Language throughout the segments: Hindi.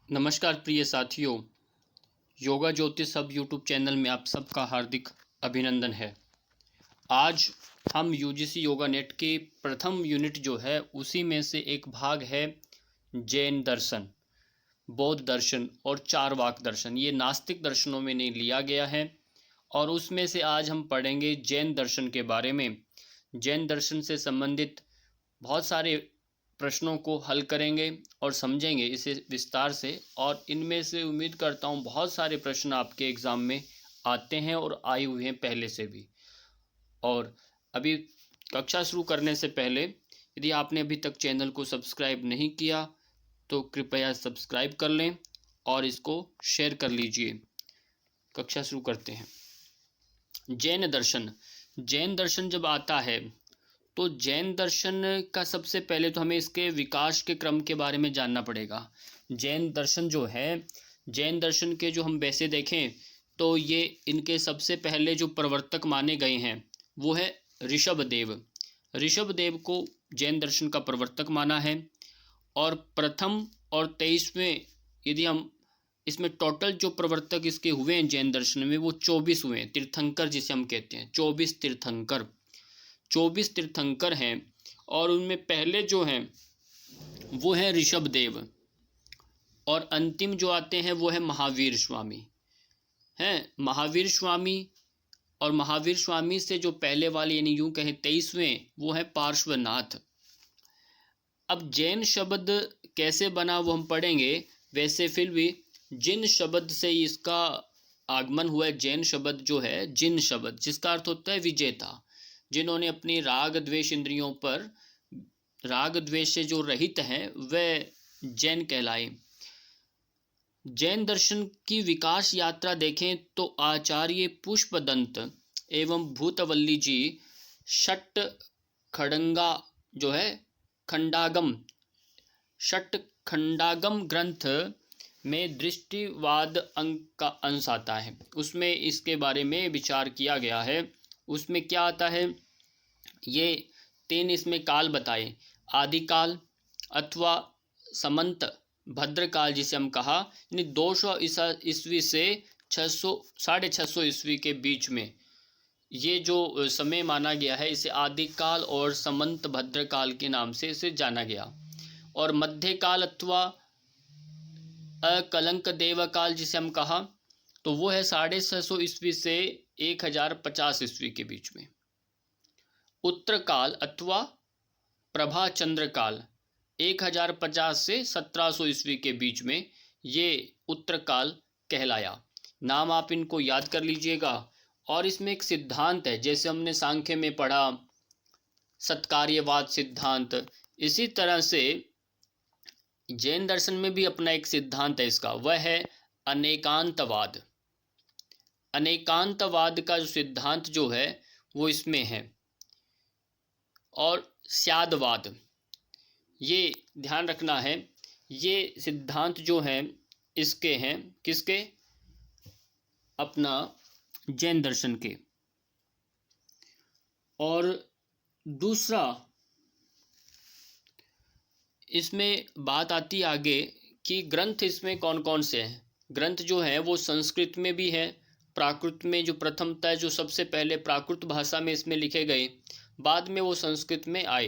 नमस्कार प्रिय साथियों, योगा ज्योतिष सब यूट्यूब चैनल में आप सबका हार्दिक अभिनंदन है। आज हम यूजीसी योगा नेट के प्रथम यूनिट जो है उसी में से एक भाग है जैन दर्शन, बौद्ध दर्शन और चारवाक दर्शन। ये नास्तिक दर्शनों में नहीं लिया गया है और उसमें से आज हम पढ़ेंगे जैन दर्शन के बारे में। जैन दर्शन से संबंधित बहुत सारे प्रश्नों को हल करेंगे और समझेंगे इसे विस्तार से, और इनमें से उम्मीद करता हूँ बहुत सारे प्रश्न आपके एग्ज़ाम में आते हैं और आए हुए हैं पहले से भी। और अभी कक्षा शुरू करने से पहले यदि आपने अभी तक चैनल को सब्सक्राइब नहीं किया तो कृपया सब्सक्राइब कर लें और इसको शेयर कर लीजिए। कक्षा शुरू करते हैं। जैन दर्शन। जैन दर्शन जब आता है तो जैन दर्शन का सबसे पहले तो हमें इसके विकास के क्रम के बारे में जानना पड़ेगा। जैन दर्शन जो है, जैन दर्शन के जो हम वैसे देखें तो ये इनके सबसे पहले जो प्रवर्तक माने गए हैं वो है ऋषभदेव। ऋषभदेव को जैन दर्शन का प्रवर्तक माना है। और प्रथम और 23वें, यदि हम इसमें टोटल जो प्रवर्तक इसके हुए हैं जैन दर्शन में वो 24 हुए हैं। तीर्थंकर जिसे हम कहते हैं, 24 तीर्थंकर, 24 तीर्थंकर हैं। और उनमें पहले जो हैं वो हैं ऋषभदेव, और अंतिम जो आते हैं वो है महावीर स्वामी हैं। महावीर स्वामी, और महावीर स्वामी से जो पहले वाले यानी यूं कहें 23वें, वो है पार्श्वनाथ। अब जैन शब्द कैसे बना वो हम पढ़ेंगे। वैसे फिर भी जिन शब्द से इसका आगमन हुआ है, जैन शब्द जो है जिन शब्द, जिसका अर्थ होता है विजेता, जिन्होंने अपनी राग द्वेष इंद्रियों पर, राग द्वेष से जो रहित हैं वह जैन कहलाए। जैन दर्शन की विकास यात्रा देखें तो आचार्य पुष्पदंत एवं भूतवल्ली जी षट खंडगा जो है खंडागम, षट खंडागम ग्रंथ में दृष्टिवाद अंक का अंश आता है। उसमें इसके बारे में विचार किया गया है। उसमें क्या आता है, ये 3 इसमें काल बताए, आदिकाल अथवा समंत भद्रकाल जिसे हम कहा, यानी 200 ईस्वी से 600-650 ईस्वी के बीच में ये जो समय माना गया है इसे आदिकाल और समंत भद्रकाल के नाम से इसे जाना गया। और मध्यकाल अथवा अकलंक देवकाल जिसे हम कहा तो वो है 650 ईस्वी से 1050 ईस्वी के बीच में। उत्तरकाल अथवा प्रभा चंद्रकाल 1050 से 1700 ईस्वी के बीच में ये उत्तरकाल कहलाया। नाम आप इनको याद कर लीजिएगा। और इसमें एक सिद्धांत है, जैसे हमने सांख्य में पढ़ा सत्कार्यवाद सिद्धांत, इसी तरह से जैन दर्शन में भी अपना एक सिद्धांत है इसका, वह है अनेकांतवाद। अनेकांतवाद का जो सिद्धांत जो है वो इसमें है। और स्यादवाद, ये ध्यान रखना है, ये सिद्धांत जो हैं इसके हैं, किसके, अपना जैन दर्शन के। और दूसरा इसमें बात आती आगे कि ग्रंथ इसमें कौन कौन से हैं। ग्रंथ जो हैं वो संस्कृत में भी है, प्राकृत में जो प्रथमतः जो सबसे पहले प्राकृत भाषा में इसमें लिखे गए, बाद में वो संस्कृत में आए।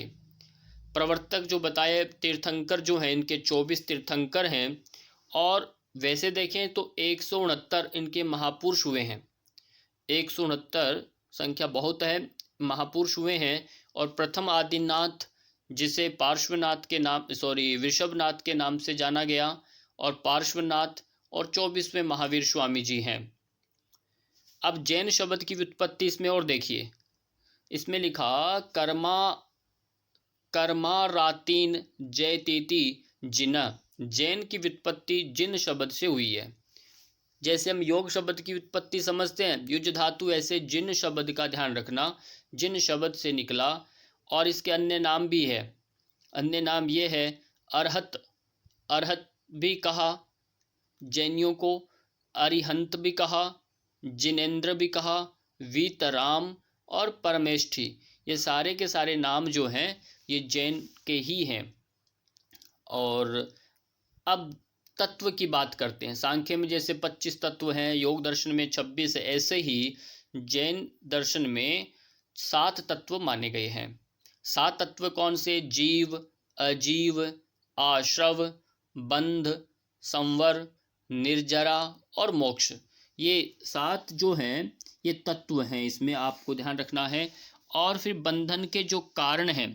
प्रवर्तक जो बताए तीर्थंकर जो हैं, इनके 24 तीर्थंकर हैं। और वैसे देखें तो 169 इनके महापुरुष हुए हैं। 169 संख्या बहुत है, महापुरुष हुए हैं। और प्रथम आदिनाथ जिसे पार्श्वनाथ के नाम वृषभनाथ के नाम से जाना गया, और पार्श्वनाथ, और 24वें महावीर स्वामी जी हैं। अब जैन शब्द की व्युत्पत्ति इसमें और देखिए, इसमें लिखा कर्मारातीन जयतीति जिन। जैन की व्युत्पत्ति जिन शब्द से हुई है। जैसे हम योग शब्द की व्युत्पत्ति समझते हैं युज धातु, ऐसे जिन शब्द का ध्यान रखना, जिन शब्द से निकला। और इसके अन्य नाम भी है। अन्य नाम ये है अरहत, अरहत भी कहा जैनियों को, अरिहंत भी कहा, जिनेन्द्र भी कहा, वीतराम और परमेष्ठी। ये सारे के सारे नाम जो हैं ये जैन के ही हैं। और अब तत्व की बात करते हैं। सांख्य में जैसे 25 तत्व हैं, योग दर्शन में 26 है, ऐसे ही जैन दर्शन में 7 तत्व माने गए हैं। 7 तत्व कौन से? जीव, अजीव, आश्रव, बंध, संवर, निर्जरा और मोक्ष। ये 7 जो हैं ये तत्व हैं, इसमें आपको ध्यान रखना है। और फिर बंधन के जो कारण हैं,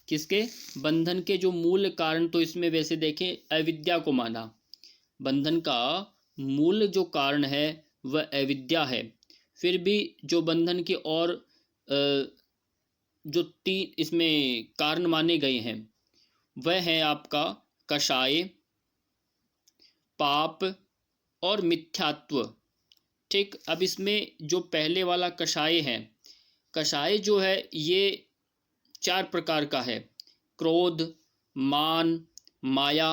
किसके? बंधन के जो मूल कारण, तो इसमें वैसे देखें अविद्या को माना। बंधन का मूल जो कारण है वह अविद्या है। फिर भी जो बंधन के और जो 3 इसमें कारण माने गए हैं वह है आपका कषाय, पाप और मिथ्यात्व। ठीक, अब इसमें जो पहले वाला कषाय है, कषाय जो है ये 4 प्रकार का है: क्रोध, मान, माया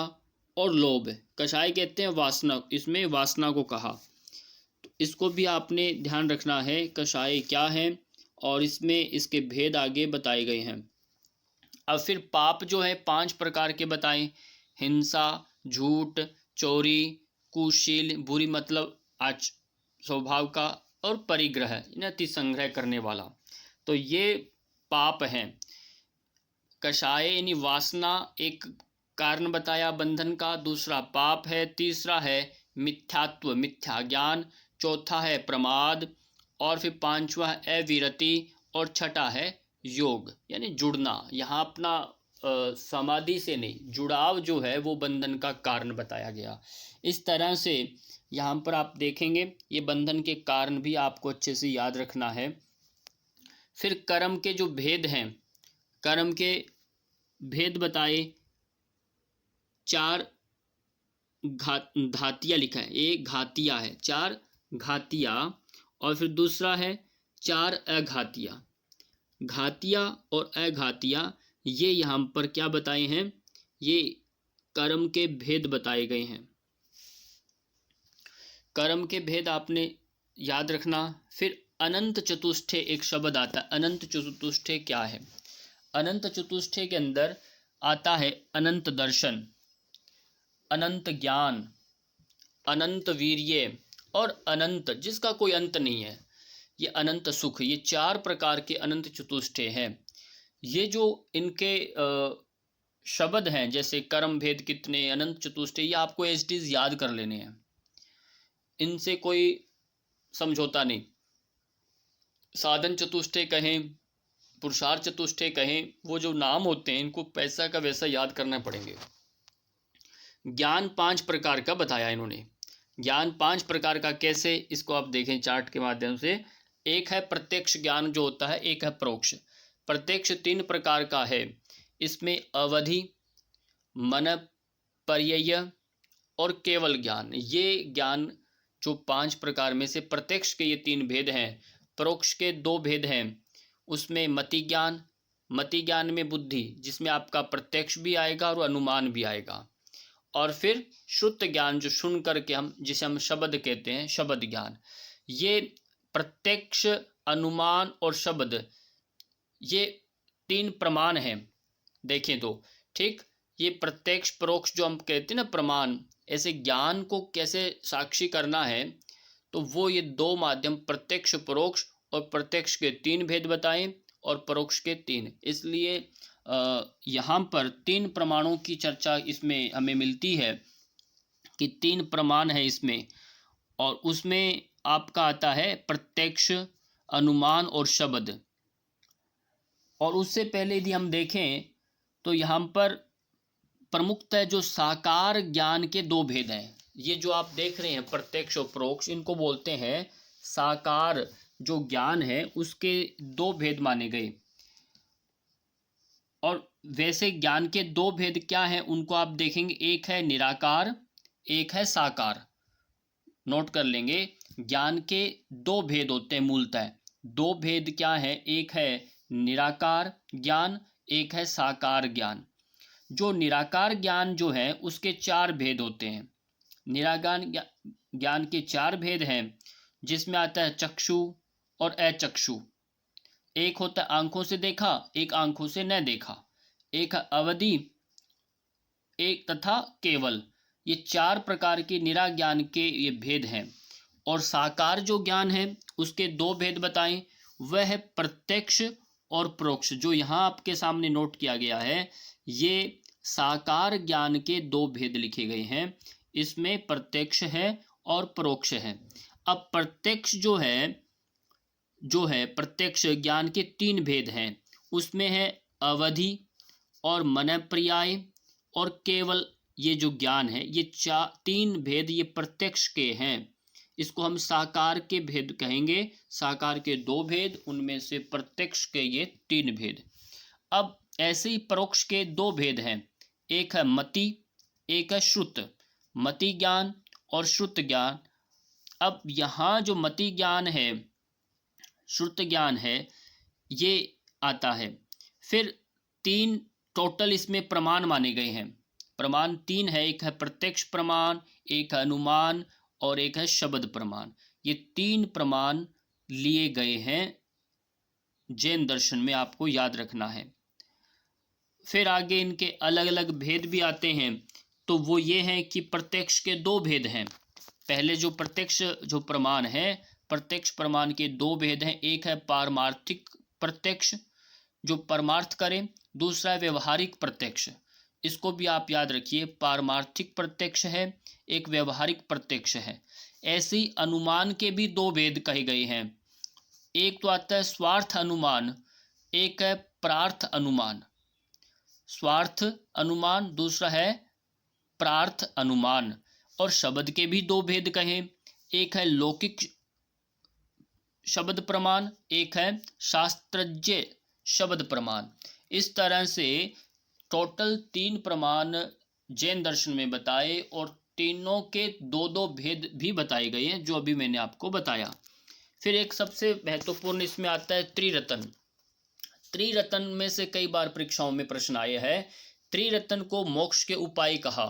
और लोभ। कषाय कहते हैं वासना, इसमें वासना को कहा, तो इसको भी आपने ध्यान रखना है कषाय क्या है, और इसमें इसके भेद आगे बताए गए हैं। अब फिर पाप जो है 5 प्रकार के बताएं: हिंसा, झूठ, चोरी, कुशील, बुरी मतलब आज स्वभाव का, और परिग्रह अति संग्रह करने वाला। तो ये पाप हैं। कषाय यानी वासना एक कारण बताया बंधन का, दूसरा पाप है, तीसरा है मिथ्यात्व, मिथ्या ज्ञान, चौथा है प्रमाद, और फिर 5वां है अविरति, और छठा है योग यानी जुड़ना। यहाँ अपना समाधि से नहीं, जुड़ाव जो है वो बंधन का कारण बताया गया। इस तरह से यहाँ पर आप देखेंगे ये बंधन के कारण भी आपको अच्छे से याद रखना है। फिर कर्म के जो भेद हैं, कर्म के भेद बताए, 4 घातिया लिखा है, एक घातिया है, 4 घातिया, और फिर दूसरा है 4 अघातिया। घातिया और अघातिया ये यहाँ पर क्या बताए हैं? ये कर्म के भेद बताए गए हैं। कर्म के भेद आपने याद रखना। फिर अनंत चतुष्टय एक शब्द आता है। अनंत चतुष्टय क्या है? अनंत चतुष्टय के अंदर आता है अनंत दर्शन, अनंत ज्ञान, अनंत वीर्य और अनंत जिसका कोई अंत नहीं है, ये अनंत सुख। ये 4 प्रकार के अनंत चतुष्टय हैं। ये जो इनके शब्द हैं, जैसे कर्म भेद कितने, अनंत चतुष्टय, ये आपको एसडीज याद कर लेने हैं, इनसे कोई समझौता नहीं। साधन चतुष्टय कहें, पुरुषार्थ चतुष्टय कहें, वो जो नाम होते हैं इनको पैसा का वैसा याद करना पड़ेंगे। ज्ञान 5 प्रकार का बताया इन्होंने। ज्ञान 5 प्रकार का कैसे, इसको आप देखें चार्ट के माध्यम से। एक है प्रत्यक्ष ज्ञान जो होता है, एक है परोक्ष। प्रत्यक्ष 3 प्रकार का है, इसमें अवधि, मन पर्यय और केवल ज्ञान। ये ज्ञान जो 5 प्रकार में से प्रत्यक्ष के ये 3 भेद हैं। परोक्ष के 2 भेद हैं, उसमें मति ज्ञान, मति ज्ञान में बुद्धि, जिसमें आपका प्रत्यक्ष भी आएगा और अनुमान भी आएगा। और फिर श्रुत ज्ञान जो सुन करके हम, जिसे हम शब्द कहते हैं, शब्द ज्ञान। ये प्रत्यक्ष, अनुमान और शब्द, ये 3 प्रमाण हैं देखें तो। ठीक, ये प्रत्यक्ष परोक्ष जो हम कहते हैं ना प्रमाण, ऐसे ज्ञान को कैसे साक्षी करना है, तो वो ये 2 माध्यम, प्रत्यक्ष परोक्ष, और प्रत्यक्ष के 3 भेद बताएं और परोक्ष के 3। इसलिए यहाँ पर 3 प्रमाणों की चर्चा इसमें हमें मिलती है कि 3 प्रमाण है इसमें, और उसमें आपका आता है प्रत्यक्ष, अनुमान और शब्द। और उससे पहले यदि हम देखें तो यहाँ पर प्रमुखतः जो साकार ज्ञान के 2 भेद हैं। ये जो आप देख रहे हैं प्रत्यक्ष और परोक्ष, इनको बोलते हैं साकार जो ज्ञान है, उसके 2 भेद माने गए। और वैसे ज्ञान के 2 भेद क्या हैं उनको आप देखेंगे, एक है निराकार, एक है साकार। नोट कर लेंगे, ज्ञान के 2 भेद होते हैं मूलतः। 2 भेद क्या है? एक है निराकार ज्ञान, एक है साकार ज्ञान। जो निराकार ज्ञान जो है उसके 4 भेद होते हैं। निराकार ज्ञान के 4 भेद हैं, जिसमें आता है चक्षु और अचक्षु। एक होता है आंखों से देखा, एक आंखों से न देखा। एक है अवधि, एक तथा केवल। ये 4 प्रकार के निरा ज्ञान के ये भेद हैं। और साकार जो ज्ञान है उसके 2 भेद बताएं, वह है प्रत्यक्ष और परोक्ष। जो यहाँ आपके सामने नोट किया गया है, ये साकार ज्ञान के 2 भेद लिखे गए हैं। इसमें प्रत्यक्ष है और परोक्ष है। अब प्रत्यक्ष जो है प्रत्यक्ष ज्ञान के 3 भेद हैं। उसमें है अवधि और मनःप्रियाय और केवल। ये जो ज्ञान है ये 3 भेद ये प्रत्यक्ष के हैं। इसको हम साकार के भेद कहेंगे। साकार के 2 भेद, उनमें से प्रत्यक्ष के ये 3 भेद। अब ऐसे ही परोक्ष के 2 भेद हैं, एक है मति, एक है श्रुत। मति ज्ञान और श्रुत ज्ञान। अब यहाँ जो मति ज्ञान है, श्रुत ज्ञान है, ये आता है। फिर 3 टोटल इसमें प्रमाण माने गए हैं। प्रमाण 3 है, एक है प्रत्यक्ष प्रमाण, एक है अनुमान और एक है शब्द प्रमाण। ये 3 प्रमाण लिए गए हैं जैन दर्शन में, आपको याद रखना है। फिर आगे इनके अलग अलग भेद भी आते हैं। तो वो ये हैं कि प्रत्यक्ष के 2 भेद हैं। पहले जो प्रत्यक्ष जो प्रमाण है, प्रत्यक्ष प्रमाण के 2 भेद हैं। एक है पारमार्थिक प्रत्यक्ष जो परमार्थ करे, दूसरा है व्यवहारिक प्रत्यक्ष। इसको भी आप याद रखिए, पारमार्थिक प्रत्यक्ष है, एक व्यवहारिक प्रत्यक्ष है। ऐसे ही अनुमान के भी 2 भेद कहे गए हैं। एक तो आता है स्वार्थ अनुमान, एक है प्रार्थ अनुमान। स्वार्थ अनुमान, दूसरा है प्रार्थ अनुमान। और शब्द के भी 2 भेद कहे, एक है लौकिक शब्द प्रमाण, एक है शास्त्रज्ञ शब्द प्रमाण। इस तरह से टोटल 3 प्रमाण जैन दर्शन में बताए और तीनों के 2-2 भेद भी बताए गए हैं, जो अभी मैंने आपको बताया। फिर एक सबसे महत्वपूर्ण इसमें आता है त्रिरत्न। त्रिरत्न में से कई बार परीक्षाओं में प्रश्न आए हैं। त्रिरत्न को मोक्ष के उपाय कहा।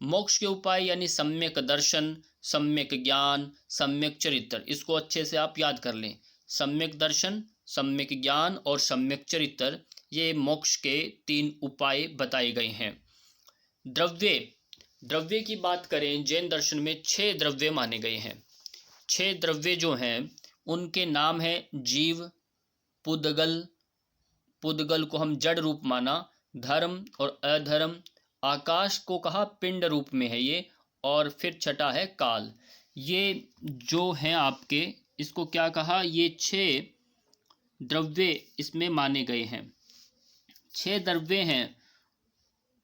मोक्ष के उपाय यानी सम्यक दर्शन, सम्यक ज्ञान, सम्यक चरित्र। इसको अच्छे से आप याद कर लें। सम्यक दर्शन, सम्यक ज्ञान और सम्यक चरित्र, ये मोक्ष के 3 उपाय बताए गए हैं। द्रव्य की बात करें, जैन दर्शन में 6 द्रव्य माने गए हैं। 6 द्रव्य जो हैं उनके नाम है जीव, पुद्गल को हम जड़ रूप माना, धर्म और अधर्म, आकाश को कहा पिंड रूप में है ये, और फिर छठा है काल। ये जो हैं आपके, इसको क्या कहा, ये 6 द्रव्य इसमें माने गए हैं। 6 द्रव्य हैं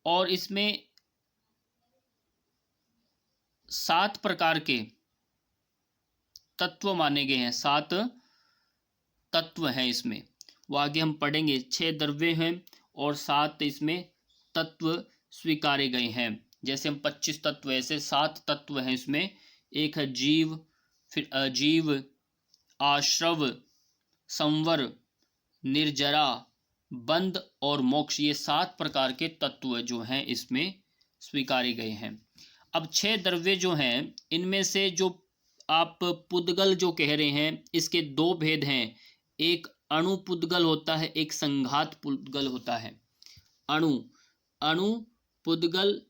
और इसमें 7 प्रकार के तत्व माने गए हैं। 7 तत्व हैं इसमें, वो आगे हम पढ़ेंगे। 6 द्रव्य हैं और 7 इसमें तत्व स्वीकारे गए हैं। जैसे हम 25 तत्व, ऐसे 7 तत्व हैं इसमें। एक है जीव, फिर अजीव, आश्रव, संवर, निर्जरा, बंध और मोक्ष। ये 7 प्रकार के तत्व जो हैं इसमें स्वीकारे गए हैं। अब 6 द्रव्य जो हैं, इनमें से जो आप पुद्गल जो कह रहे हैं, इसके 2 भेद हैं। एक अणु पुद्गल होता है, एक संघात पुद्गल होता है। अणु पुद्गल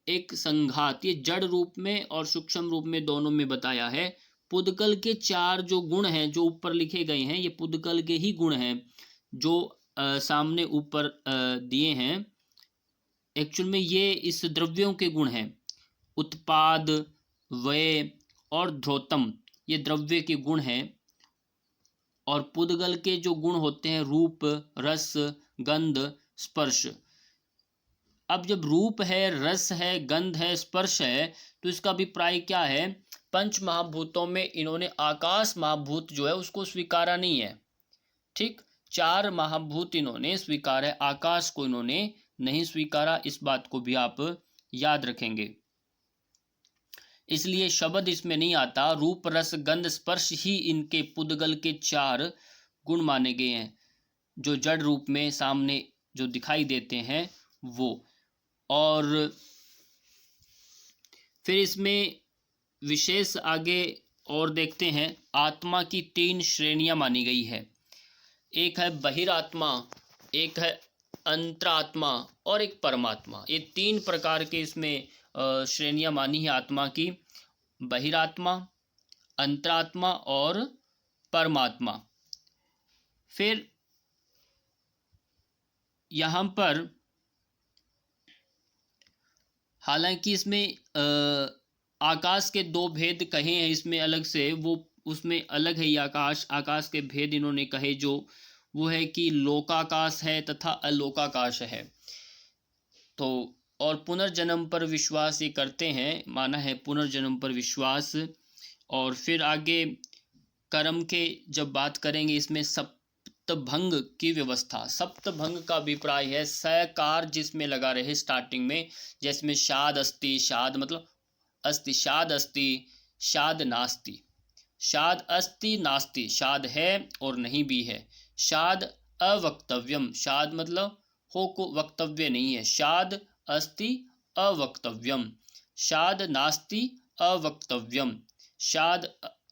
एक संघात, ये जड़ रूप में और सूक्ष्म रूप में दोनों में बताया है। पुद्गल के 4 जो गुण हैं जो ऊपर लिखे गए हैं, ये पुद्गल के ही गुण हैं जो सामने ऊपर दिए हैं। एक्चुअल में ये इस द्रव्यों के गुण हैं। उत्पाद, व्यय और ध्रोतम, ये द्रव्य के गुण हैं। और पुद्गल के जो गुण होते हैं रूप, रस, गंध, स्पर्श। अब जब रूप है, रस है, गंध है, स्पर्श है, तो इसका अभिप्राय क्या है? पंच महाभूतों में इन्होंने आकाश महाभूत जो है उसको स्वीकारा नहीं है। ठीक, 4 महाभूत इन्होंने स्वीकारा है, आकाश को इन्होंने नहीं स्वीकारा। इस बात को भी आप याद रखेंगे। इसलिए शब्द इसमें नहीं आता। रूप, रस, गंध, स्पर्श ही इनके पुद्गल के 4 गुण माने गए हैं, जो जड़ रूप में सामने जो दिखाई देते हैं वो। और फिर इसमें विशेष आगे और देखते हैं, आत्मा की 3 श्रेणियां मानी गई है। एक है बहिरात्मा, एक है अंतरात्मा और एक परमात्मा। ये 3 प्रकार के इसमें श्रेणियाँ मानी है आत्मा की, बहिरात्मा, अंतरात्मा और परमात्मा। फिर यहाँ पर हालांकि इसमें आकाश के दो भेद कहे हैं इसमें अलग से, वो उसमें अलग है ये आकाश के भेद इन्होंने कहे जो वो है कि लोकाकाश है तथा अलोकाकाश है। तो और पुनर्जन्म पर विश्वास ये करते हैं, माना है पुनर्जन्म पर विश्वास। और फिर आगे कर्म के जब बात करेंगे इसमें सप्तभंग की व्यवस्था। सप्तभंग का अभिप्राय है सकार जिसमें लगा रहे स्टार्टिंग में, जिसमें शाद अस्ति, शाद मतलब अस्ति, शाद अस्ति, शाद नास्ति, शाद अस्ति नास्ति, शाद है और नहीं भी है, शाद अवक्तव्यम, शाद मतलब हो को वक्तव्य नहीं है, शाद अस्ति अवक्तव्यम, शाद नास्ति अवक्तव्यम, शाद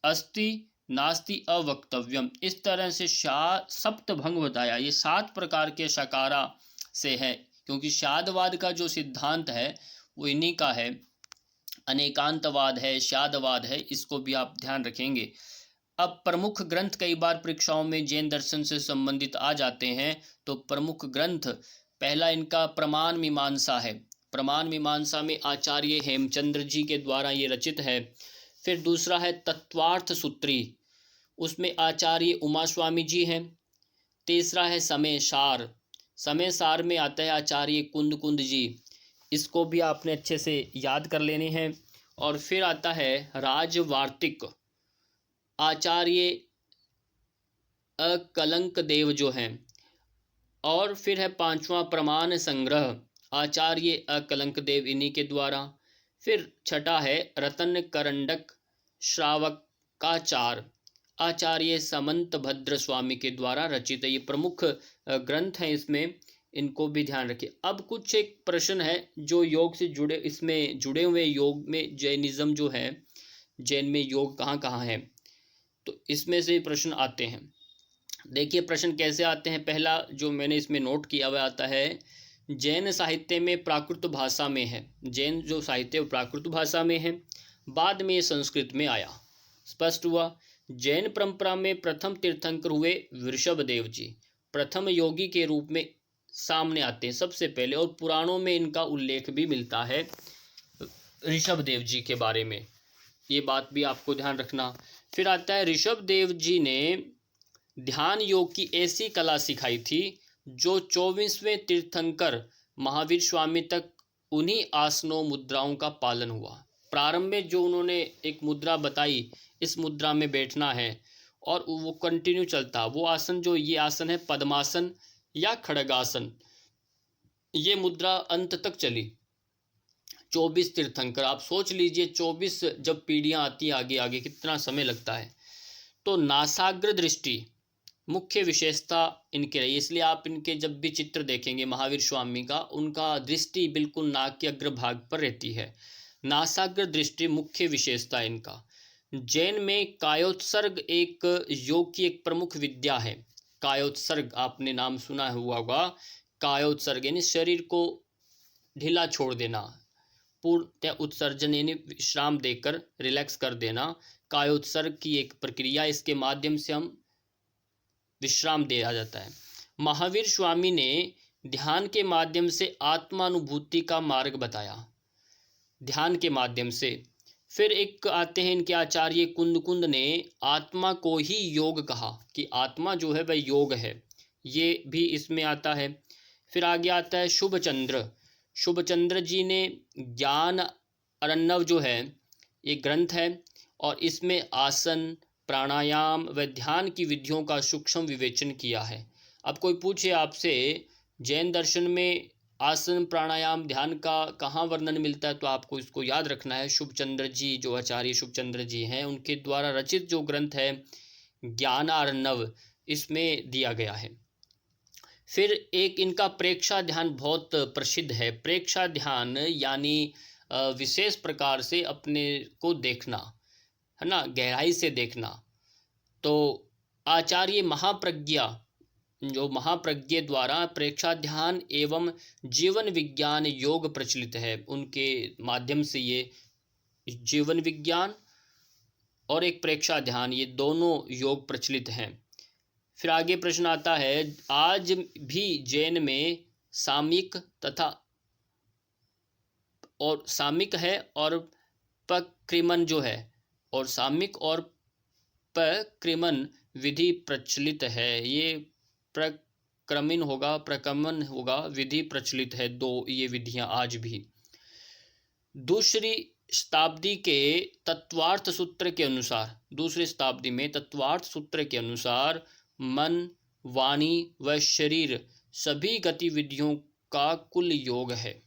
अस्ति नास्ति अवक्तव्यम। इस तरह से सप्तभंग बताया। ये 7 प्रकार के शकारा से है, क्योंकि शादवाद का जो सिद्धांत है वो इन्हीं का है, अनेकांतवाद है, शादवाद है, इसको भी आप ध्यान रखेंगे। अब प्रमुख ग्रंथ कई बार परीक्षाओं में जैन दर्शन से संबंधित आ जाते हैं। तो प्रमुख ग्रंथ पहला इनका प्रमाण मीमांसा है। प्रमाण मीमांसा में आचार्य हेमचंद्र जी के द्वारा ये रचित है। फिर दूसरा है तत्वार्थ सूत्री, उसमें आचार्य उमा स्वामी जी हैं। तीसरा है समय सार, समय सार में आता है आचार्य कुंद जी, इसको भी आपने अच्छे से याद कर लेने हैं। और फिर आता है राजवार्तिक, आचार्य अकलंक देव जो हैं। और फिर है 5वां प्रमाण संग्रह, आचार्य अकलंक देव इन्हीं के द्वारा। फिर छठा है रतन करंडक श्रावकाचार, आचार्य समंत भद्र स्वामी के द्वारा रचित है। ये प्रमुख ग्रंथ हैं, इसमें इनको भी ध्यान रखिए। अब कुछ एक प्रश्न है जो योग से जुड़े, इसमें जुड़े हुए योग में जैनिज़्म जो है, जैन में योग कहाँ कहाँ है, तो इसमें से प्रश्न आते हैं। देखिए प्रश्न कैसे आते हैं। पहला जो मैंने इसमें नोट किया हुआ आता है, जैन साहित्य में प्राकृत भाषा में है। जैन जो साहित्य प्राकृत भाषा में है, बाद में संस्कृत में आया। स्पष्ट हुआ। जैन परंपरा में प्रथम तीर्थंकर हुए वृषभदेव जी, प्रथम योगी के रूप में सामने आते हैं सबसे पहले, और पुराणों में इनका उल्लेख भी मिलता है ऋषभदेव जी के बारे में, ये बात भी आपको ध्यान रखना। फिर आता है ऋषभदेव जी ने ध्यान योग की ऐसी कला सिखाई थी जो 24वें तीर्थंकर महावीर स्वामी तक उन्हीं आसनों मुद्राओं का पालन हुआ। प्रारंभ में जो उन्होंने एक मुद्रा बताई, इस मुद्रा में बैठना है, और वो कंटिन्यू चलता। वो आसन जो ये आसन है पद्मासन या खड़गासन, ये मुद्रा अंत तक चली। 24 तीर्थंकर, आप सोच लीजिए 24 जब पीढ़ियाँ आती आगे आगे कितना समय लगता है। तो नासाग्र दृष्टि मुख्य विशेषता इनके रही, इसलिए आप इनके जब भी चित्र देखेंगे महावीर स्वामी का, उनका दृष्टि बिल्कुल नाक के अग्रभाग पर रहती है। नासाग्र दृष्टि मुख्य विशेषता इनका। जैन में कायोत्सर्ग एक योग की एक प्रमुख विद्या है। कायोत्सर्ग आपने नाम सुना हुआ होगा। कायोत्सर्ग यानी शरीर को ढीला छोड़ देना, पूर्णतः उत्सर्जन यानी विश्राम देकर रिलैक्स कर देना, कायोत्सर्ग की एक प्रक्रिया, इसके माध्यम से हम विश्राम दिया जाता है। महावीर स्वामी ने ध्यान के माध्यम से आत्मानुभूति का मार्ग बताया, ध्यान के माध्यम से। फिर एक आते हैं इनके आचार्य कुंद ने आत्मा को ही योग कहा, कि आत्मा जो है वह योग है, ये भी इसमें आता है। फिर आगे आता है शुभचंद्र जी ने ज्ञान अरण्यव जो है ये ग्रंथ है, और इसमें आसन प्राणायाम व ध्यान की विधियों का सूक्ष्म विवेचन किया है। अब कोई पूछे आपसे जैन दर्शन में आसन प्राणायाम ध्यान का कहाँ वर्णन मिलता है, तो आपको इसको याद रखना है। शुभचंद्र जी, जो आचार्य शुभचंद्र जी हैं, उनके द्वारा रचित जो ग्रंथ है ज्ञानार्णव, इसमें दिया गया है। फिर एक इनका प्रेक्षा ध्यान बहुत प्रसिद्ध है। प्रेक्षा ध्यान यानी विशेष प्रकार से अपने को देखना, है ना, गहराई से देखना। तो आचार्य महाप्रज्ञा जो महाप्रज्ञ द्वारा प्रेक्षाध्यान एवं जीवन विज्ञान योग प्रचलित है, उनके माध्यम से ये जीवन विज्ञान और एक प्रेक्षाध्यान, ये दोनों योग प्रचलित हैं। फिर आगे प्रश्न आता है, आज भी जैन में सामिक तथा और सामिक है और पकृमन जो है, और सामिक और पकृमन विधि प्रचलित है। ये प्रक्रमण होगा, प्रक्रमण होगा, विधि प्रचलित है, दो ये विधियां आज भी। दूसरी शताब्दी के तत्वार्थ सूत्र के अनुसार, दूसरी शताब्दी में तत्वार्थ सूत्र के अनुसार मन, वाणी व शरीर सभी गतिविधियों का कुल योग है।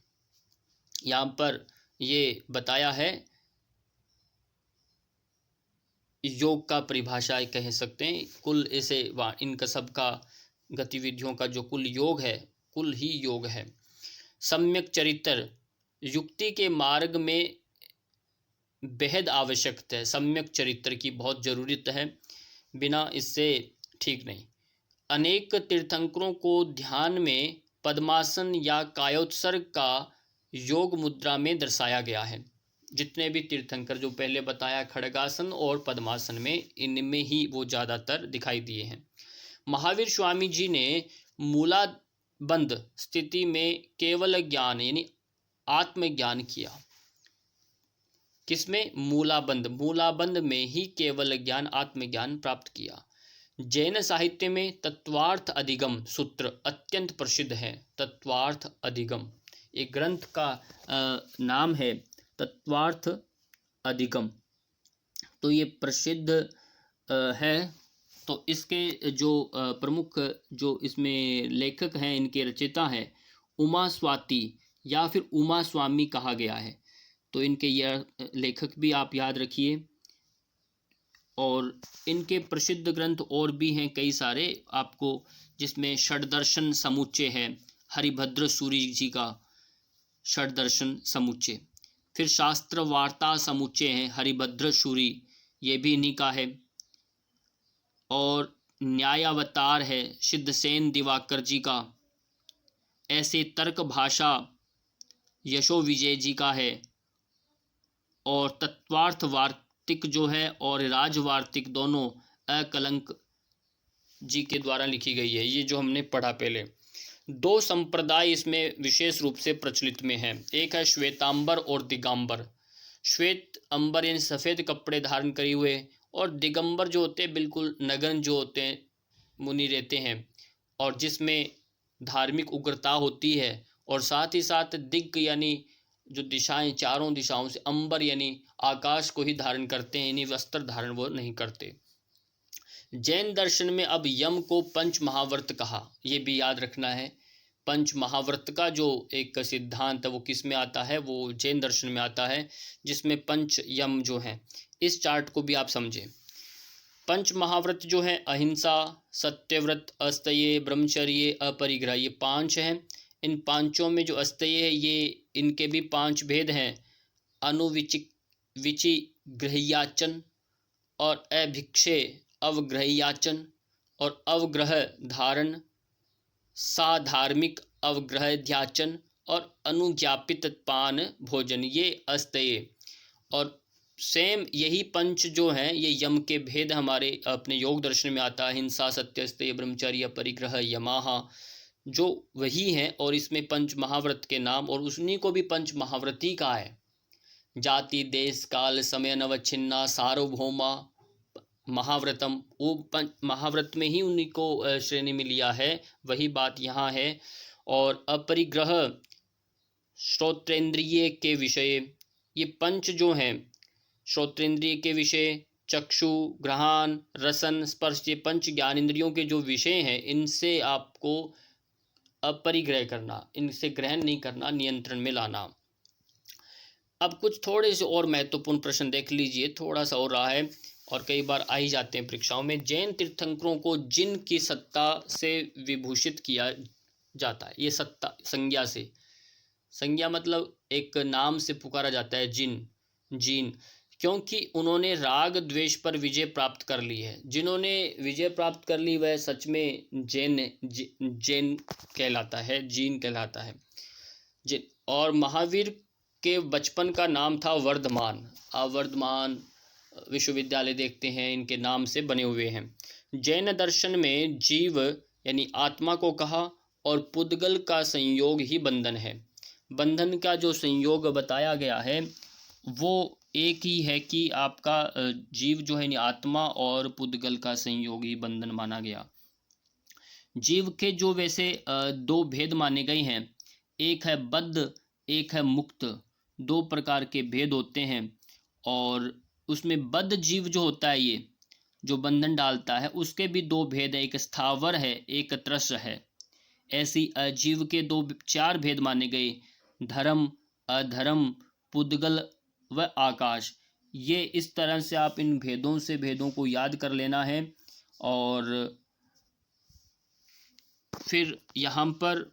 यहाँ पर ये बताया है, योग का परिभाषा कह सकते हैं, कुल ऐसे इनका सबका गतिविधियों का जो कुल योग है, कुल ही योग है। सम्यक चरित्र युक्ति के मार्ग में बेहद आवश्यक है। सम्यक चरित्र की बहुत ज़रूरत है, बिना इससे ठीक नहीं। अनेक तीर्थंकरों को ध्यान में पद्मासन या कायोत्सर्ग का योग मुद्रा में दर्शाया गया है। जितने भी तीर्थंकर जो पहले बताया, खड़गासन और पद्मासन में, इनमें ही वो ज़्यादातर दिखाई दिए हैं। महावीर स्वामी जी ने मूलाबंध स्थिति में केवल ज्ञान यानी आत्मज्ञान किया। किसमें? मूलाबंध, मूलाबंध में ही केवल ज्ञान, आत्मज्ञान प्राप्त किया। जैन साहित्य में तत्वार्थ अधिगम सूत्र अत्यंत प्रसिद्ध है। तत्वार्थ अधिगम एक ग्रंथ का नाम है, तत्वार्थ अधिगम, तो ये प्रसिद्ध है। तो इसके जो प्रमुख जो इसमें लेखक हैं, इनके रचयिता हैं उमा स्वाति या फिर उमा स्वामी कहा गया है। तो इनके यह लेखक भी आप याद रखिए। और इनके प्रसिद्ध ग्रंथ और भी हैं कई सारे आपको, जिसमें षड्दर्शन समुच्चय है, हरिभद्र सूरी जी का षड्दर्शन समुच्चय। फिर शास्त्र वार्ता समुच्चय है, हरिभद्र सूरी, ये भी इन्हीं का है। और न्यायावतार है, सिद्धसेन दिवाकर जी का। ऐसे तर्क भाषा यशो विजय जी का है। और तत्वार्थ वार्तिक जो है और राजवार्तिक दोनों अकलंक जी के द्वारा लिखी गई है। ये जो हमने पढ़ा पहले। दो संप्रदाय इसमें विशेष रूप से प्रचलित में हैं, एक है श्वेतांबर और दिगंबर। श्वेत अंबर यानी सफ़ेद कपड़े धारण करे हुए, और दिगंबर जो होते हैं बिल्कुल नग्न जो होते हैं, मुनि रहते हैं, और जिसमें धार्मिक उग्रता होती है। और साथ ही साथ दिग यानी जो दिशाएं, चारों दिशाओं से, अंबर यानी आकाश को ही धारण करते हैं, यानी वस्त्र धारण वो नहीं करते। जैन दर्शन में अब यम को पंच महाव्रत कहा, ये भी याद रखना है। पंच महाव्रत का जो एक सिद्धांत है वो किस में आता है? वो जैन दर्शन में आता है, जिसमें पंच यम जो हैं, इस चार्ट को भी आप समझें। पंच महाव्रत जो है अहिंसा, सत्यव्रत, अस्थेय, ब्रह्मचर्य, अपरिग्रह, ये पांच हैं। इन पांचों में जो अस्थेय है, ये इनके भी पांच भेद हैं, अनुविचिग्रह्याचन और अभिक्षे अवग्रह्याचन और अवग्रह धारण, साधार्मिक अवग्रह्याचन और अनुज्ञापित पान भोजन, ये अस्थेय। और सेम यही पंच जो हैं, ये यम के भेद हमारे अपने योग दर्शन में आता है, हिंसा, सत्य, अस्थेय, ब्रह्मचर्य, परिग्रह, यमाहा, जो वही हैं। और इसमें पंच महाव्रत के नाम, और उन्हीं को भी पंच महाव्रती का है। जाति, देश, काल, समय, नवच्छिन्ना, सार्वभौमा, महाव्रतम, वो महाव्रत में ही उन्हीं को श्रेणी में लिया है, वही बात यहाँ है। और अपरिग्रह श्रोत्रेंद्रिय के विषय, ये पंच जो हैं श्रोत्रेंद्रिय के विषय, चक्षु, घ्राण, रसन, स्पर्श, ये पंच ज्ञानेंद्रियों के जो विषय हैं, इनसे आपको अपरिग्रह करना, इनसे ग्रहण नहीं करना, नियंत्रण में लाना। अब कुछ थोड़े से और महत्वपूर्ण प्रश्न देख लीजिए, थोड़ा सा और रहा है और कई बार आ ही जाते हैं परीक्षाओं में। जैन तीर्थंकरों को जिन की सत्ता से विभूषित किया जाता है, ये सत्ता संज्ञा से, संज्ञा मतलब एक नाम से पुकारा जाता है, जिन, जीन, क्योंकि उन्होंने राग द्वेष पर विजय प्राप्त कर ली है। जिन्होंने विजय प्राप्त कर ली वह सच में जैन कहलाता है, जीन कहलाता है। और महावीर के बचपन का नाम था वर्धमान। आप वर्धमान विश्वविद्यालय देखते हैं, इनके नाम से बने हुए हैं। जैन दर्शन में जीव यानी आत्मा को कहा और पुद्गल का संयोग ही बंधन है। बंधन का जो संयोग बताया गया है वो एक ही है कि आपका जीव जो है यानी आत्मा और पुद्गल का संयोग ही बंधन माना गया। जीव के जो वैसे दो भेद माने गए हैं, एक है बद्ध, एक है मुक्त। दो प्रकार के भेद होते हैं और उसमें बद्ध जीव जो होता है, ये जो बंधन डालता है, उसके भी दो भेद है, एक स्थावर है, एक त्रस है। ऐसी जीव के दो चार भेद माने गए, धर्म, अधर्म, पुद्गल व आकाश। ये इस तरह से आप इन भेदों को याद कर लेना है। और फिर यहाँ पर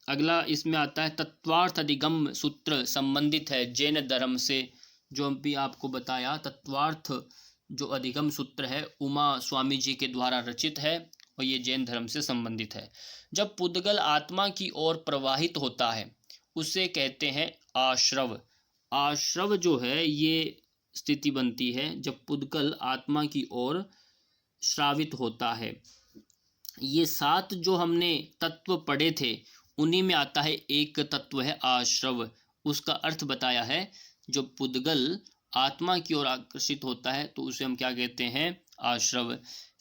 अगला इसमें आता है तत्वार्थ अधिगम सूत्र, संबंधित है जैन धर्म से। जो भी आपको बताया, तत्वार्थ जो अधिगम सूत्र है उमा स्वामी जी के द्वारा रचित है और ये जैन धर्म से संबंधित है। जब पुद्गल आत्मा की ओर प्रवाहित होता है उसे कहते हैं आश्रव। आश्रव जो है ये स्थिति बनती है जब पुद्गल आत्मा की ओर श्रावित होता है। ये सात जो हमने तत्व पढ़े थे उन्हीं में आता है एक तत्व है आश्रव। उसका अर्थ बताया है, जो पुद्गल आत्मा की ओर आकर्षित होता है तो उसे हम क्या कहते हैं, आश्रव।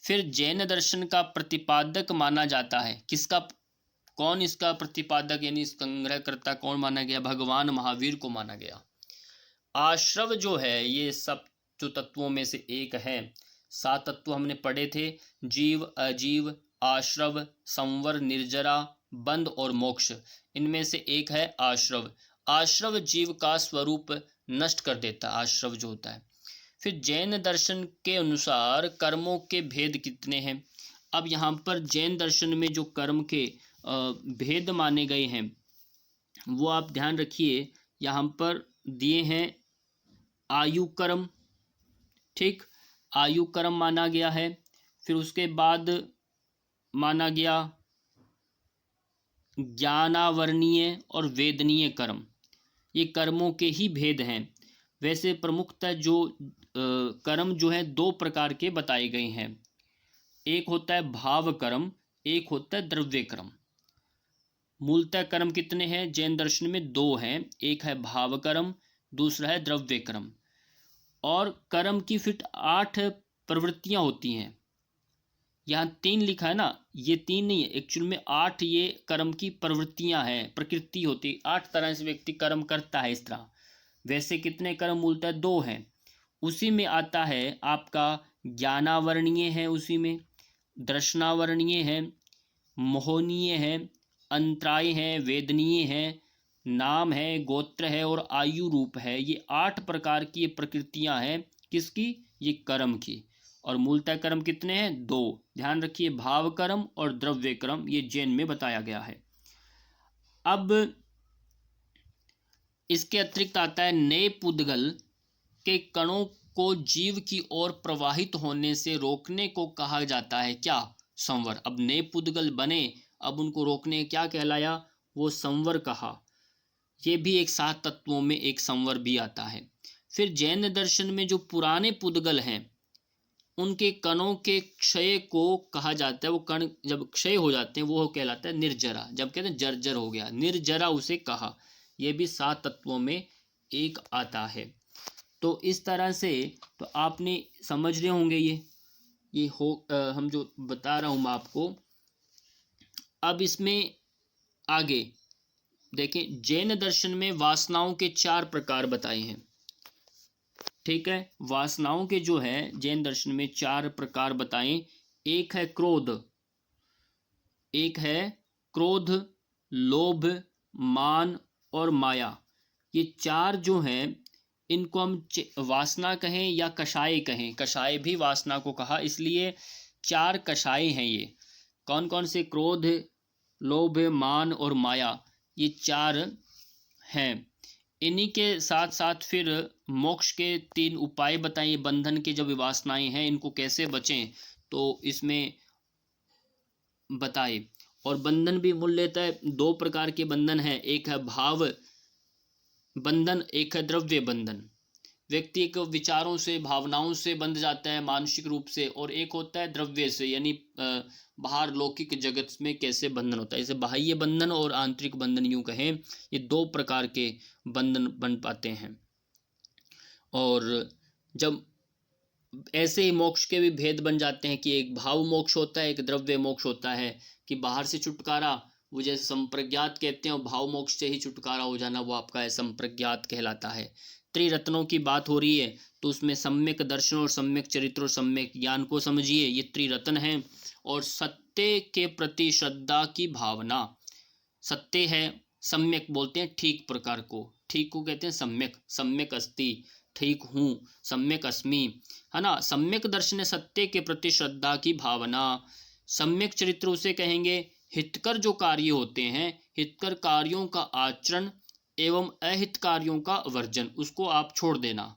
फिर जैन दर्शन का प्रतिपादक माना जाता है, किसका, कौन इसका प्रतिपादक यानी संग्रहकर्ता कौन माना गया, भगवान महावीर को माना गया। आश्रव जो है ये सब जो तत्वों में से एक है। सात तत्व हमने पढ़े थे, जीव, अजीव, आश्रव, संवर, निर्जरा, बंध और मोक्ष। इनमें से एक है आश्रव। आश्रव जीव का स्वरूप नष्ट कर देता है, आश्रव जो होता है। फिर जैन दर्शन के अनुसार कर्मों के भेद कितने हैं। अब यहाँ पर जैन दर्शन में जो कर्म के भेद माने गए हैं वो आप ध्यान रखिए, यहाँ पर दिए हैं। आयु कर्म, ठीक, आयु कर्म माना गया है। फिर उसके बाद माना गया ज्ञानावरणीय और वेदनीय कर्म। ये कर्मों के ही भेद हैं। वैसे प्रमुखतः जो कर्म जो है दो प्रकार के बताए गए हैं। एक होता है भाव कर्म, एक होता है द्रव्य कर्म। मूलतः कर्म कितने हैं जैन दर्शन में, दो हैं, एक है भाव कर्म, दूसरा है द्रव्य कर्म। और कर्म की फिर 8 प्रवृत्तियां होती हैं। यहाँ 3 लिखा है ना, ये 3 नहीं है, एक्चुअल में 8 ये कर्म की प्रवृत्तियां हैं, प्रकृति होती। 8 तरह से व्यक्ति कर्म करता है इस तरह। वैसे कितने कर्म, मूलतः 2 हैं। उसी में आता है आपका ज्ञानावरणीय है, उसी में दर्शनावरणीय है, मोहनीय है, अंतराय है, वेदनीय है, नाम है, गोत्र है और आयु रूप है। ये 8 प्रकार की प्रकृतियां हैं, किसकी, ये कर्म की। और मूलतः कर्म कितने हैं, 2। ध्यान रखिए, भाव कर्म और द्रव्य कर्म, ये जैन में बताया गया है। अब इसके अतिरिक्त आता है नए पुद्गल के कणों को जीव की ओर प्रवाहित होने से रोकने को कहा जाता है क्या, संवर। अब नए पुद्गल बने, अब उनको रोकने क्या कहलाया, वो संवर कहा। ये भी एक 7 तत्वों में एक संवर भी आता है। फिर जैन दर्शन में जो पुराने पुद्गल हैं उनके कणों के क्षय को कहा जाता है। वो कण जब क्षय हो जाते हैं वो कहलाता है निर्जरा। जब कहते हैं जर्जर हो गया, निर्जरा उसे कहा। यह भी 7 तत्वों में एक आता है। तो इस तरह से तो आपने समझ रहे होंगे ये हम जो बता रहा हूँ मैं आपको। अब इसमें आगे देखें, जैन दर्शन में वासनाओं के 4 प्रकार बताए हैं। ठीक है, वासनाओं के जो है जैन दर्शन में 4 प्रकार बताएं। एक है क्रोध, लोभ, मान और माया। ये 4 जो हैं इनको हम वासना कहें या कषाय कहें। कषाय भी वासना को कहा, इसलिए 4 कषाय हैं ये। कौन कौन से, क्रोध, लोभ, मान और माया, ये 4 हैं। इन्हीं के साथ साथ फिर मोक्ष के 3 उपाय बताइए। बंधन के जो वासनाएं हैं इनको कैसे बचें, तो इसमें बताए। और बंधन भी मूल्यतः 2 प्रकार के बंधन है, एक है भाव बंधन, एक है द्रव्य बंधन। व्यक्ति एक विचारों से भावनाओं से बंध जाता है मानसिक रूप से, और एक होता है द्रव्य से, यानी बाहर लौकिक जगत में कैसे बंधन होता है। इसे बाह्य बंधन और आंतरिक बंधन यूं कहें, ये 2 प्रकार के बंधन बन पाते हैं। और जब ऐसे ही मोक्ष के भी भेद बन जाते हैं कि एक भाव मोक्ष होता है, एक द्रव्य मोक्ष होता है, कि बाहर से छुटकारा वो जैसे संप्रज्ञात कहते हैं, और भाव मोक्ष से ही छुटकारा हो जाना वो आपका संप्रज्ञात कहलाता है। त्रिरत्नों की बात हो रही है तो उसमें सम्यक दर्शन और सम्यक चरित्र और सम्यक ज्ञान को समझिए, ये त्रिरत्न हैं। और सत्य के प्रति श्रद्धा की भावना, सत्य है, सम्यक बोलते हैं ठीक प्रकार को, ठीक को कहते हैं सम्यक, सम्यक अस्ति, ठीक हूँ, सम्यक अस्मि, है ना। सम्यक दर्शन सत्य के प्रति श्रद्धा की भावना। सम्यक चरित्र उसे कहेंगे हितकर जो कार्य होते हैं, हितकर कार्यों का आचरण एवं अहित कार्यों का वर्जन, उसको आप छोड़ देना।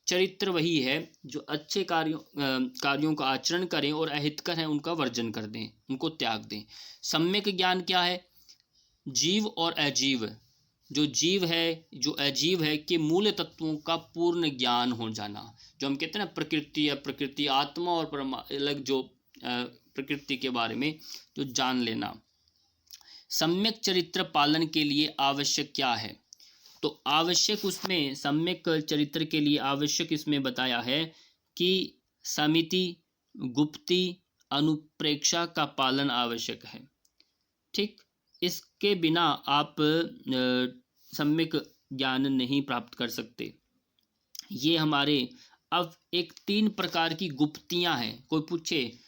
चरित्र वही है जो अच्छे कार्यों का आचरण करें और अहितकर हैं उनका वर्जन कर दें, उनको त्याग दें। सम्यक ज्ञान क्या है? जीव और अजीव, जो जीव है जो अजीव है के मूल तत्वों का पूर्ण ज्ञान हो जाना। जो हम कहते हैं ना प्रकृति या प्रकृति आत्मा और परमा अलग, जो प्रकृति के बारे में जो जान लेना। सम्यक चरित्र पालन के लिए आवश्यक क्या है? तो आवश्यक उसमें सम्यक चरित्र के लिए आवश्यक इसमें बताया है कि समिति, गुप्ति, अनुप्रेक्षा का पालन आवश्यक है। ठीक, इसके बिना आप सम्यक ज्ञान नहीं प्राप्त कर सकते। ये हमारे अब एक 3 प्रकार की गुप्तियां हैं। कोई पूछे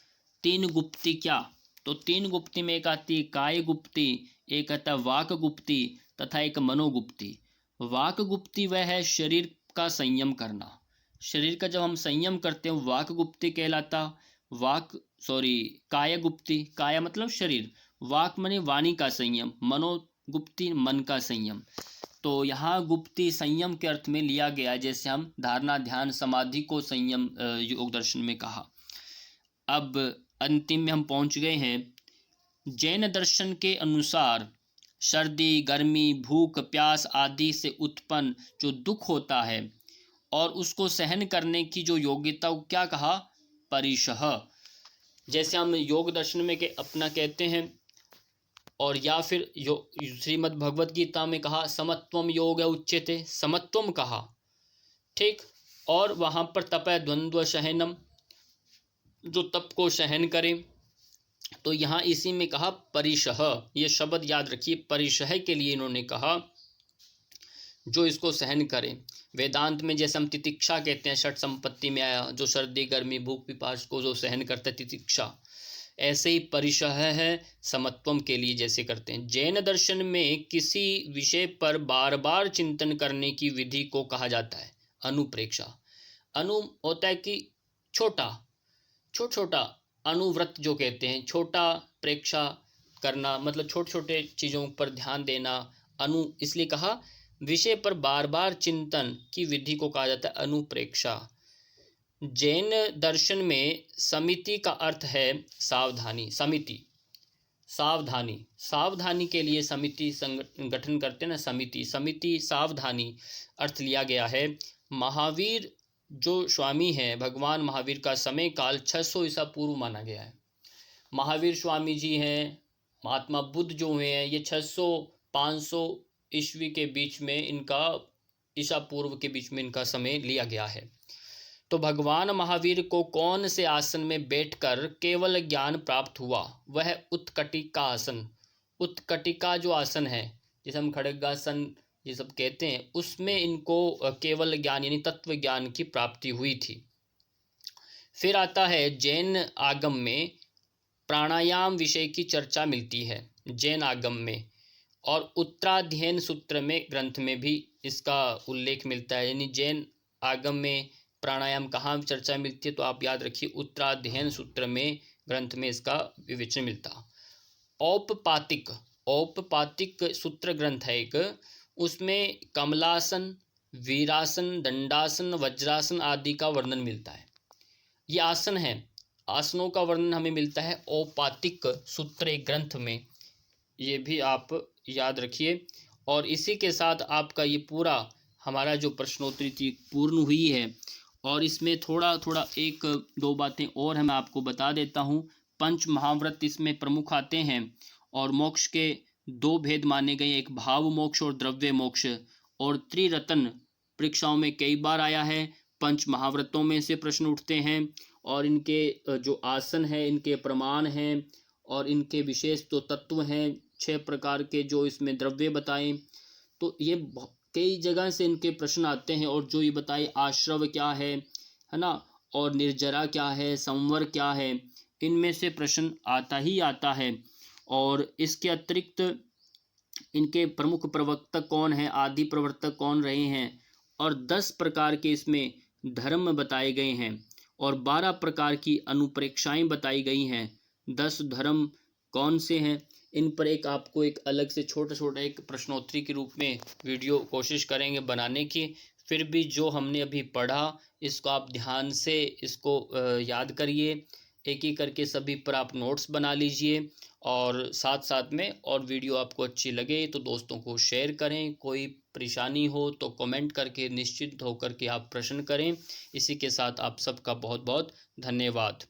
3 गुप्ति क्या, तो 3 गुप्ति में एक आती है काय गुप्ति, एक आता है वाक गुप्ति तथा एक मनोगुप्ति। वाक गुप्ति वह है शरीर का संयम करना। शरीर का जब हम संयम करते हैं वाक गुप्ति कहलाता। काय गुप्ति, काय मतलब शरीर, वाक माने वाणी का संयम, मनोगुप्ति मन का संयम। तो यहाँ गुप्ति संयम के अर्थ में लिया गया है, जैसे हम धारणा ध्यान समाधि को संयम योग दर्शन में कहा। अब अंतिम में हम पहुंच गए हैं। जैन दर्शन के अनुसार सर्दी, गर्मी, भूख, प्यास आदि से उत्पन्न जो दुख होता है और उसको सहन करने की जो योग्यता, क्या कहा? परिशः। जैसे हम योग दर्शन में के अपना कहते हैं, और या फिर श्रीमद् भगवत गीता में कहा समत्वम योग उच्यते, समत्वम कहा। ठीक, और वहाँ पर तपय द्वंद्व सहनम, जो तप को सहन करें। तो यहाँ इसी में कहा परिशः, ये शब्द याद रखिए, परिशः के लिए इन्होंने कहा जो इसको सहन करें। वेदांत में जैसे हम तितिक्षा कहते हैं, षट संपत्ति में आया, जो सर्दी गर्मी भूख पिपास को जो सहन करता है तितिक्षा, ऐसे ही परिशः है समत्वम के लिए जैसे करते हैं। जैन दर्शन में किसी विषय पर बार बार चिंतन करने की विधि को कहा जाता है अनुप्रेक्षा। अनु होता है कि छोटा, छोटा अनुव्रत जो कहते हैं, छोटा प्रेक्षा करना मतलब छोटे छोटे चीज़ों पर ध्यान देना। अनु इसलिए कहा विषय पर बार बार चिंतन की विधि को कहा जाता है अनुप्रेक्षा। जैन दर्शन में समिति का अर्थ है सावधानी। समिति सावधानी, सावधानी के लिए समिति संगठन करते हैं ना, समिति सावधानी अर्थ लिया गया है। महावीर जो स्वामी हैं, भगवान महावीर का समय काल 600 ईसा पूर्व माना गया है। महावीर स्वामी जी हैं, महात्मा बुद्ध जो हुए हैं, ये 600-500 ईस्वी के बीच में इनका, ईसा पूर्व के बीच में इनका समय लिया गया है। तो भगवान महावीर को कौन से आसन में बैठकर केवल ज्ञान प्राप्त हुआ? वह उत्कटिका आसन। उत्कटिका जो आसन है, जिसे हम खड्गासन ये सब कहते हैं, उसमें इनको केवल ज्ञान यानी तत्व ज्ञान की प्राप्ति हुई थी। फिर आता है जैन आगम में प्राणायाम विषय की चर्चा मिलती है जैन आगम में, और उत्तराध्ययन सूत्र में ग्रंथ में भी इसका उल्लेख मिलता है। यानी जैन आगम में प्राणायाम कहाँ चर्चा मिलती है, तो आप याद रखिए उत्तराध्ययन सूत्र में ग्रंथ में इसका विवेचन मिलता। औपपातिक सूत्र ग्रंथ है एक, उसमें कमलासन, वीरासन, दंडासन, वज्रासन आदि का वर्णन मिलता है। ये आसन है, आसनों का वर्णन हमें मिलता है औपातिक सूत्र ग्रंथ में, ये भी आप याद रखिए। और इसी के साथ आपका ये पूरा हमारा जो प्रश्नोत्तरी थी पूर्ण हुई है। और इसमें थोड़ा थोड़ा एक दो बातें और मैं आपको बता देता हूँ। पंच महाव्रत इसमें प्रमुख आते हैं और मोक्ष के दो भेद माने गए, एक भाव मोक्ष और द्रव्य मोक्ष। और त्रिरत्न परीक्षाओं में कई बार आया है, पंच महाव्रतों में से प्रश्न उठते हैं और इनके जो आसन है, इनके प्रमाण हैं और इनके विशेष तो तत्व हैं 6 प्रकार के जो इसमें द्रव्य बताएं। तो ये कई जगह से इनके प्रश्न आते हैं। और जो ये बताए आश्रव क्या है ना, और निर्जरा क्या है, संवर क्या है, इनमें से प्रश्न आता ही आता है। और इसके अतिरिक्त इनके प्रमुख प्रवक्ता कौन है, आदि प्रवर्तक कौन रहे हैं, और 10 प्रकार के इसमें धर्म बताए गए हैं और 12 प्रकार की अनुप्रेक्षाएं बताई गई हैं। 10 धर्म कौन से हैं, इन पर एक आपको एक अलग से छोटा छोटा एक प्रश्नोत्तरी के रूप में वीडियो कोशिश करेंगे बनाने की। फिर भी जो हमने अभी पढ़ा इसको आप ध्यान से इसको याद करिए, एक एक करके सभी पर आप नोट्स बना लीजिए। और साथ साथ में और वीडियो आपको अच्छी लगे तो दोस्तों को शेयर करें। कोई परेशानी हो तो कमेंट करके निश्चित होकर के आप प्रश्न करें। इसी के साथ आप सबका बहुत बहुत धन्यवाद।